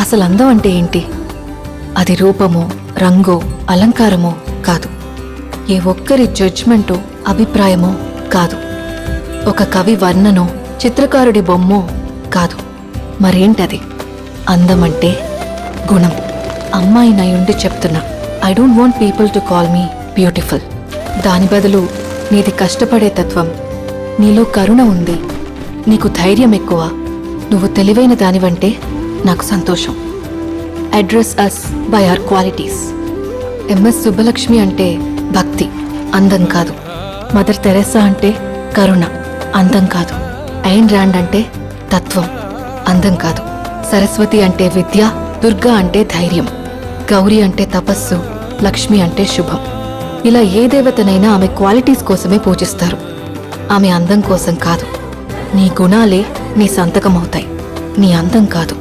అసలు అందం అంటే ఏంటి? అది రూపమో, రంగో, అలంకారమో కాదు. ఏ ఒక్కరి జడ్జ్మెంటో, అభిప్రాయమో కాదు. ఒక కవి వర్ణనో, చిత్రకారుడి బొమ్మో కాదు. మరేంటది? అందమంటే గుణం. అమ్మాయినయుండి చెప్తున్నా, I don't want people to call me beautiful. దాని బదులు నీది కష్టపడే తత్వం, నీలో కరుణ ఉంది, నీకు ధైర్యం ఎక్కువ, నువ్వు తెలివైన దానివంటే నాకు సంతోషం. Address us by our qualities. MS Subbulakshmi అంటే భక్తి, అందం కాదు. మదర్ తెరెసా అంటే కరుణ, అందం కాదు. ఐన్ ర్యాండ్ అంటే తత్వం, అందం కాదు. సరస్వతి అంటే విద్య, దుర్గా అంటే ధైర్యం, గౌరీ అంటే తపస్సు, లక్ష్మి అంటే శుభం. ఇలా ఏ దేవతనైనా ఆమె క్వాలిటీస్ కోసమే పూజిస్తారు, ఆమె అందం కోసం కాదు. నీ గుణాలే నీ సంతకమవుతాయి, నీ అందం కాదు.